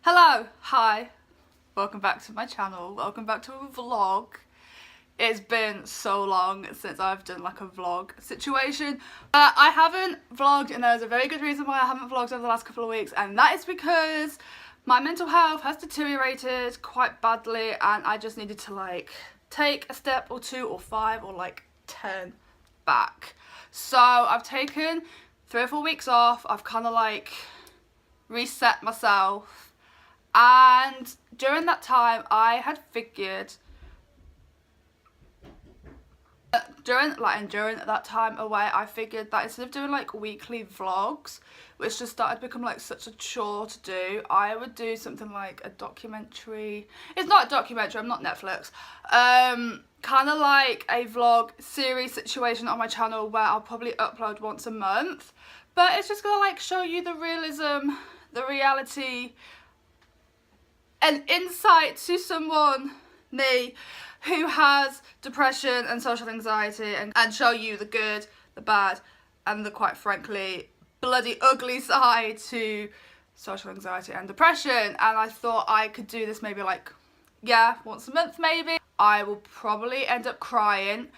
Hello, hi, welcome back to my channel, welcome back to a vlog. It's been so long since I've done like a vlog situation. I haven't vlogged and there's a very good reason why I haven't vlogged over the last couple of weeks, and that is because my mental health has deteriorated quite badly and I just needed to like take a step or two or 5 or like 10 back. So I've taken 3 or 4 weeks off. I've kind of like reset myself. And during that time, I had figured during that time away, I figured that instead of doing like weekly vlogs, which just started to become like such a chore to do, I would do something like a documentary. It's not a documentary, I'm not Netflix. Kind of like a vlog series situation on my channel where I'll probably upload once a month, but it's just gonna like show you the realism, the reality, an insight to someone, me, who has depression and social anxiety, and show you the good, the bad, and the quite frankly bloody ugly side to social anxiety and depression. And I thought I could do this maybe like, yeah, once a month maybe. I will probably end up crying,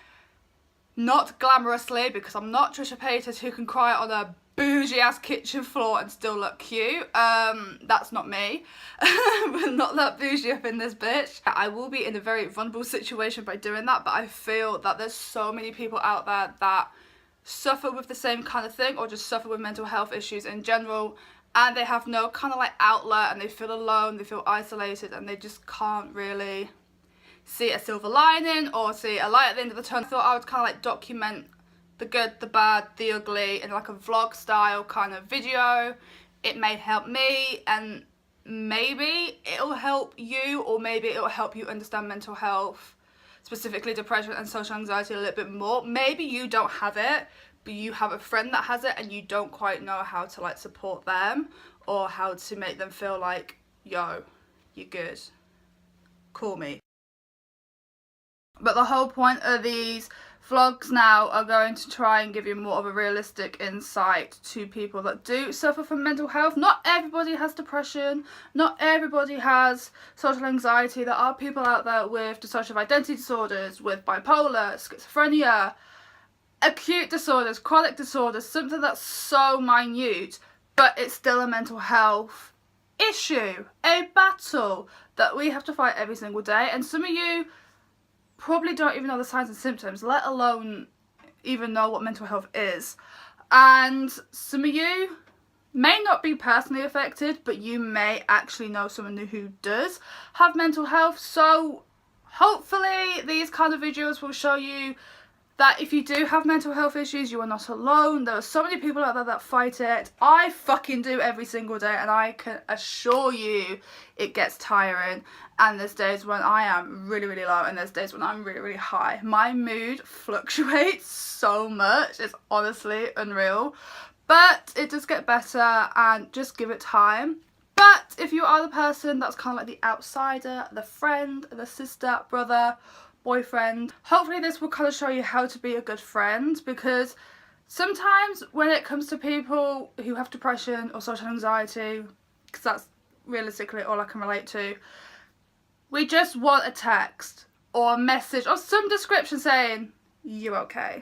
not glamorously, because I'm not Jess-Paige who can cry on a bougie ass kitchen floor and still look cute. That's not me. We're not that bougie up in this bitch. I will be in a very vulnerable situation by doing that, but I feel that there's so many people out there that suffer with the same kind of thing, or just suffer with mental health issues in general, and they have no kind of like outlet, and they feel alone, they feel isolated, and they just can't really see a silver lining or see a light at the end of the tunnel. I thought I would kind of like document the good, the bad, the ugly in like a vlog style kind of video. It may help me, and maybe it'll help you, or maybe it'll help you understand mental health, specifically depression and social anxiety, a little bit more. Maybe you don't have it, but you have a friend that has it and you don't quite know how to like support them, or how to make them feel like, yo, you're good, call me. But the whole point of these vlogs now are going to try and give you more of a realistic insight to people that do suffer from mental health. Not everybody has depression, not everybody has social anxiety. There are people out there with dissociative identity disorders, with bipolar, schizophrenia, acute disorders, chronic disorders, something that's so minute, but it's still a mental health issue, a battle that we have to fight every single day. And some of you probably don't even know the signs and symptoms, let alone even know what mental health is. And some of you may not be personally affected, but you may actually know someone who does have mental health. So hopefully these kind of videos will show you that if you do have mental health issues, you are not alone. There are so many people out there that fight it. I fucking do every single day, and I can assure you it gets tiring. And there's days when I am really, really low, and there's days when I'm really, really high. My mood fluctuates so much. It's honestly unreal. But it does get better, and just give it time. But if you are the person that's kind of like the outsider, the friend, the sister, brother, boyfriend, hopefully this will kind of show you how to be a good friend, because sometimes when it comes to people who have depression or social anxiety, because that's realistically all I can relate to, we just want a text or a message or some description saying you're okay,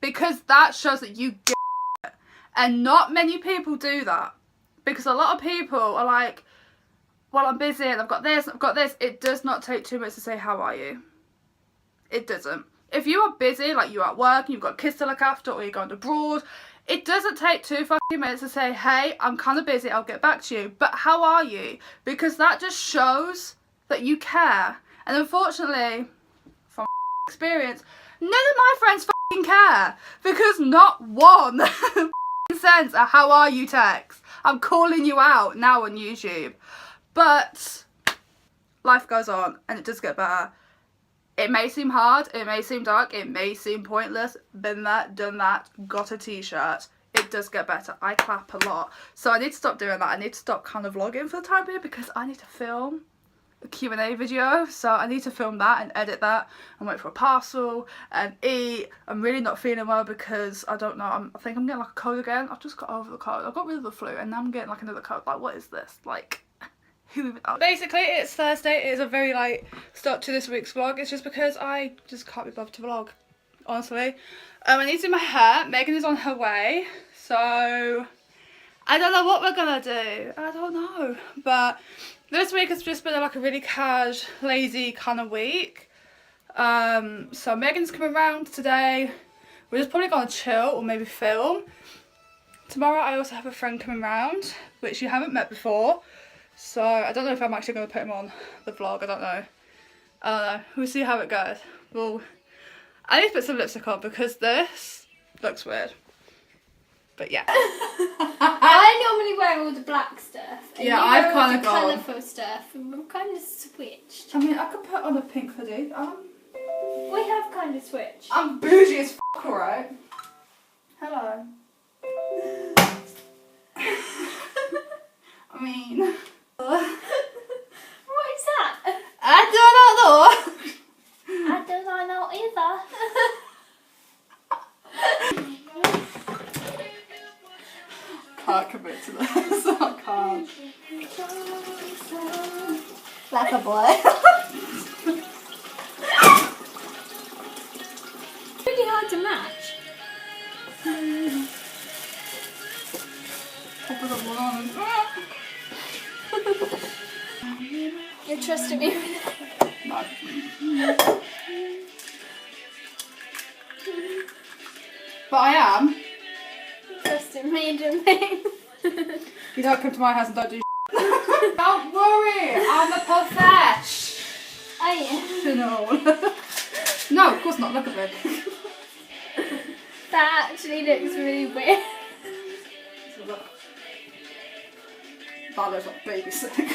because that shows that you get it. And not many people do that, because a lot of people are like, well, I'm busy and I've got this and I've got this. It does not take 2 minutes to say how are you. It doesn't. If you are busy, like you're at work and you've got kids to look after, or you're going abroad, it doesn't take 2 fucking minutes to say, hey, I'm kind of busy, I'll get back to you, but how are you? Because that just shows that you care. And unfortunately, from experience, none of my friends fucking care, because not one sends a how are you text. I'm calling you out now on YouTube. But life goes on, and it does get better. It may seem hard, it may seem dark, it may seem pointless. Been there, done that, got a t-shirt. It does get better. I clap a lot. So I need to stop doing that. I need to stop kind of vlogging for the time being, because I need to film a Q&A video. So I need to film that and edit that and wait for a parcel and eat. I'm really not feeling well because I don't know, I think I'm getting like a cold again. I've just got over the cold. I got rid of the flu and now I'm getting like another cold. Like, what is this? Like, Basically, it's Thursday. It is a very light start to this week's vlog. It's just because I just can't be bothered to vlog, honestly. I need to do my hair. Megan is on her way, so I don't know what we're gonna do. I don't know, but this week has just been like a really cash, lazy kind of week. So Megan's coming around today. We're just probably gonna chill or maybe film. Tomorrow I also have a friend coming round, which you haven't met before. So I don't know if I'm actually going to put him on the vlog. I don't know. We'll see how it goes. Well, I need to put some lipstick on because this looks weird. But yeah. I normally wear all the black stuff. And yeah, I've kind of gone colourful stuff, and we've kind of switched. I mean, I could put on a pink hoodie. We have kind of switched. I'm bougie as f***, alright? Hello. I mean... What is that? I do not know. I do not know either. Can't commit to this. I can't. Like a boy. Pretty hard to match. You're trusting me with it? No. But I am. Trusting me to things. You don't come to my house and don't do Don't worry, I'm a profesh. Are you? No, of course not, look at it. That actually looks really weird. Look. That looks like babysitting.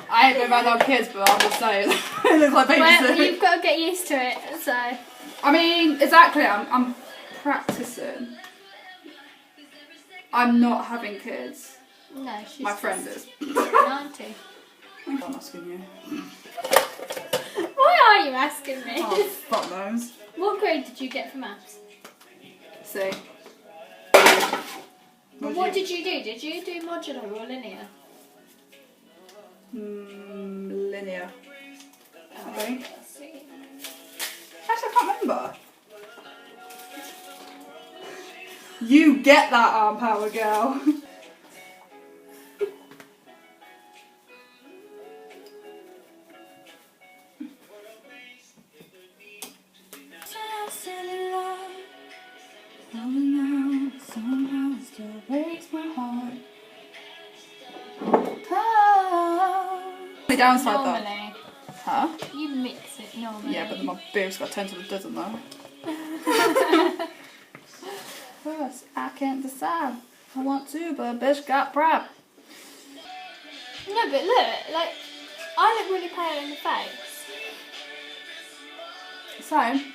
I ain't been around our kids, but I'm just saying. It looks like babysitting. Well, you've got to get used to it, so. I mean, exactly, I'm practicing. I'm not having kids. No, she's my friend is. an auntie. I'm asking you. Why are you asking me? Oh, fuck knows. What grade did you get for maths? See. What did you do? Did you do modular or linear? Linear. I think. Let's see. Actually, I can't remember. You get that arm power, girl. The downside Normally. though. Huh? You mix it normally. Yeah, but then my beard's got 10 to the dozen though. First, I can't decide. I want to, but a bitch got prep. No, but look, like, I look really pale in the face. Same.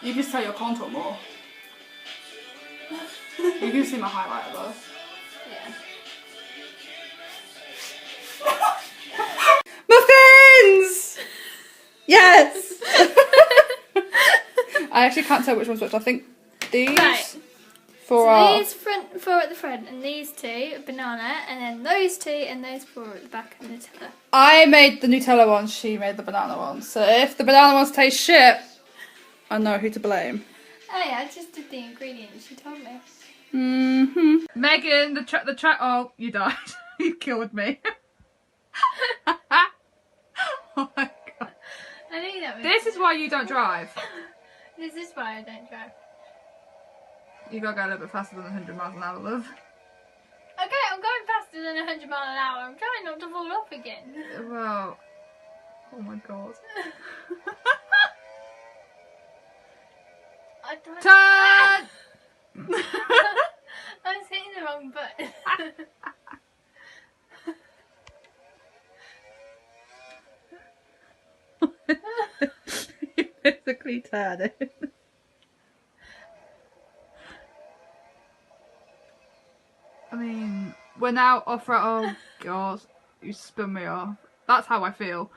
You can tell your contour more. You can see my highlighter though. Yeah. Muffins! Yes! I actually can't tell which one's which. I think these Right. for these four at the front, and these two banana, and then those two and those four at the back of Nutella. I made the Nutella ones, she made the banana ones. So if the banana ones taste shit, I know who to blame. Oh yeah, I just did the ingredients. You told me. Megan, the track. Oh, you died. You killed me. Oh my god. I knew that was. This is why you don't drive. This is why I don't drive. You gotta go a little bit faster than 100 miles an hour, love. Okay, I'm going faster than 100 miles an hour. I'm trying not to fall off again. Well, oh my god. I don't. Turn! I was hitting the wrong button. You physically turned it. I mean, we're now off road. Oh god, you spun me off. That's how I feel.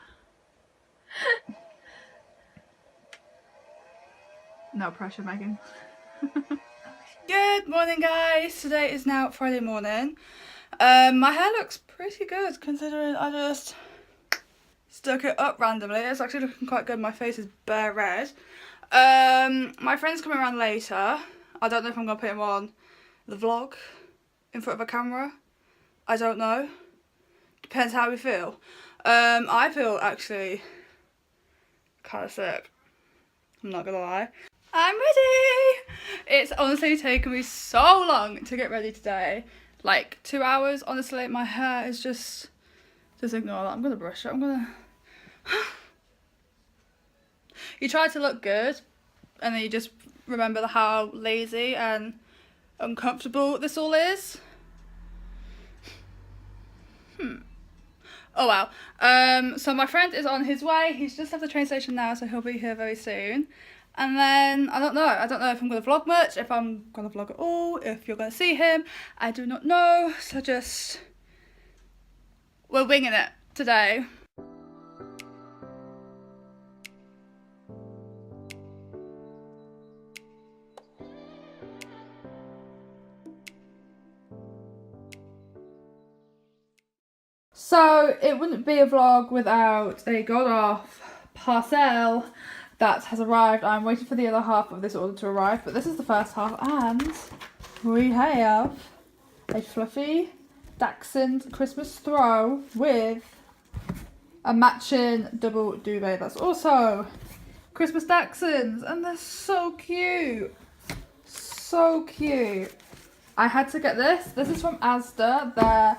No pressure, Megan. Good morning, guys. Today is now Friday morning. My hair looks pretty good considering I just stuck it up randomly. It's actually looking quite good. My face is bare red. My friend's coming around later. I don't know if I'm gonna put him on the vlog in front of a camera. I don't know. Depends how we feel. I feel actually kind of sick. I'm not gonna lie. I'm ready! It's honestly taken me so long to get ready today. Like 2 hours, honestly. My hair is just ignore that. I'm gonna brush it. You try to look good and then you just remember how lazy and uncomfortable this all is. Oh wow. So my friend is on his way. He's just left the train station now, so he'll be here very soon. And then I don't know if I'm gonna vlog much, if I'm gonna vlog at all, if you're gonna see him. I do not know. So just we're winging it today. So it wouldn't be a vlog without a god off parcel that has arrived. I'm waiting for the other half of this order to arrive, but this is the first half, and we have a fluffy Dachshund Christmas throw with a matching double duvet. That's also Christmas Dachshunds, and they're so cute. So cute. I had to get this. This is from Asda. Their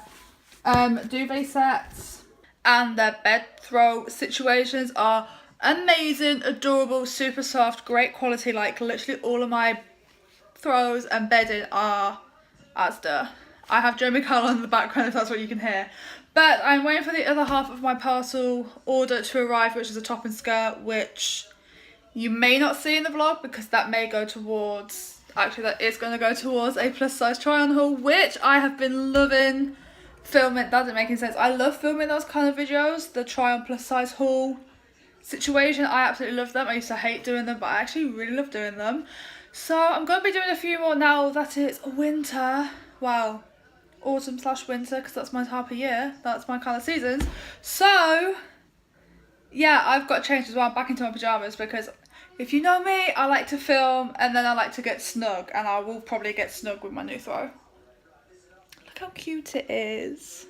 duvet sets and their bed throw situations are amazing, adorable, super soft, great quality. Like literally all of my throws and bedding are Asda. I have Jeremy Kyle on in the background if that's what you can hear. But I'm waiting for the other half of my parcel order to arrive, which is a top and skirt, which you may not see in the vlog because that may go towards, actually that is going to go towards a plus size try on haul, which I have been loving filming. That doesn't make any sense. I love filming those kind of videos, the try on plus size haul situation. I absolutely love them. I used to hate doing them, but I actually really love doing them. So I'm going to be doing a few more now that it's winter. Well, autumn / winter, because that's my type of year. That's my kind of seasons. So yeah, I've got changed as well. I'm back into my pyjamas because if you know me, I like to film and then I like to get snug, and I will probably get snug with my new throw. Look how cute it is.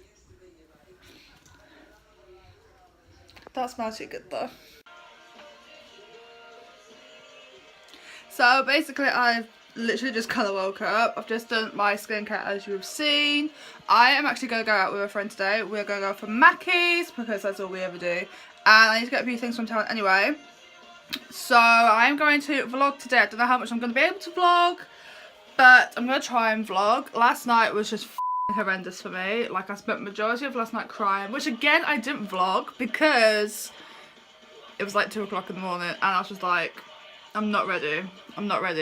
That smells too good though. So basically I've literally just kind of woke up. I've just done my skincare as you've seen. I am actually going to go out with a friend today. We're going to go for Mackey's because that's all we ever do. And I need to get a few things from town anyway. So I'm going to vlog today. I don't know how much I'm going to be able to vlog, but I'm going to try and vlog. Last night was just horrendous for me. Like I spent majority of last night crying, which again I didn't vlog because it was like 2 o'clock in the morning and I was just like, I'm not ready. I'm not ready.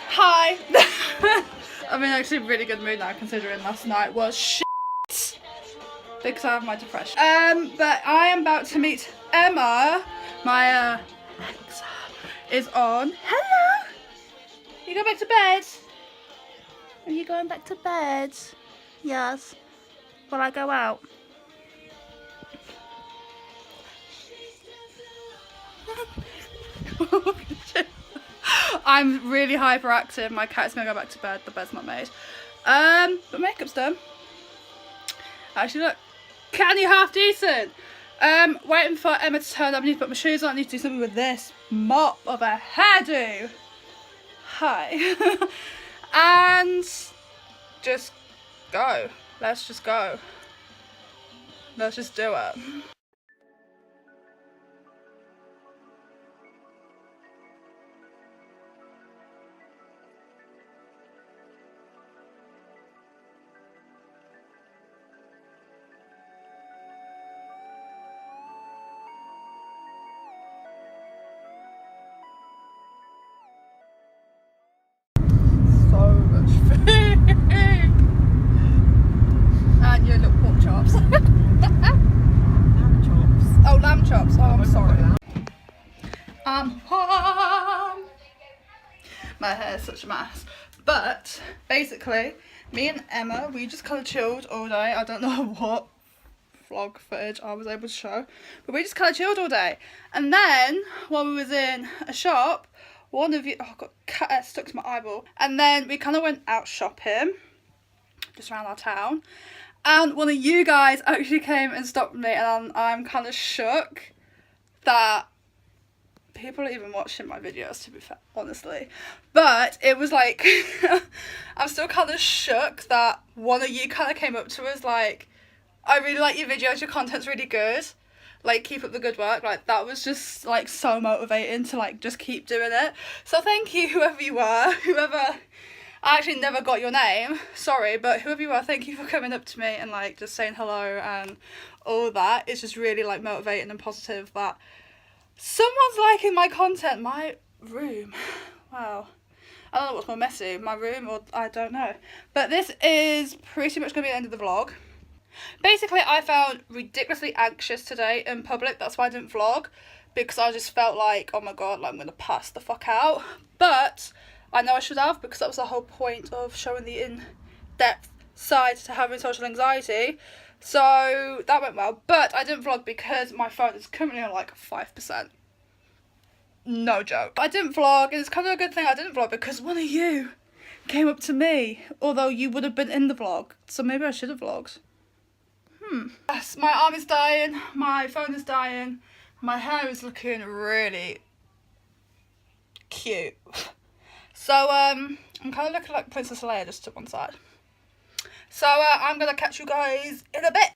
Hi. I'm in actually a really good mood now considering last night was shit because I have my depression. But I am about to meet Emma. My Alexa is on. Hello. You going back to bed? Are you going back to bed? Yes. Will I go out? I'm really hyperactive. My cat's gonna go back to bed. The bed's not made. But makeup's done. Actually, look, candy half decent. Waiting for Emma to turn up. I need to put my shoes on. I need to do something with this mop of a hairdo. Hi. And just go. Let's just go. Let's just do it. So much food. such a mess. But basically, me and Emma, we just kind of chilled all day. I don't know what vlog footage I was able to show, but we just kind of chilled all day. And then while we was in a shop, one of you, oh, I got cat stuck to my eyeball. And then we kind of went out shopping just around our town, and one of you guys actually came and stopped me, and I'm kind of shook that people are even watching my videos, to be fair, honestly. But it was like, I'm still kind of shook that one of you kind of came up to us like, I really like your videos, your content's really good, like, keep up the good work. Like, that was just like so motivating to like just keep doing it. So thank you, whoever you were, whoever, I actually never got your name, sorry, but whoever you are, thank you for coming up to me and like just saying hello and all that. It's just really like motivating and positive that someone's liking my content. My room, wow, I don't know what's more messy, my room or I don't know. But this is pretty much gonna be the end of the vlog. Basically, I felt ridiculously anxious today in public, that's why I didn't vlog, because I just felt like, oh my god, like I'm gonna pass the fuck out. But I know I should have, because that was the whole point of showing the in-depth side to having social anxiety. So that went well, but I didn't vlog because my phone is currently on like 5%. No joke. I didn't vlog, and it's kind of a good thing I didn't vlog because one of you came up to me, although you would have been in the vlog, so maybe I should have vlogged. Yes, my arm is dying, my phone is dying, my hair is looking really cute. So, I'm kind of looking like Princess Leia just to one side. So, I'm going to catch you guys in a bit.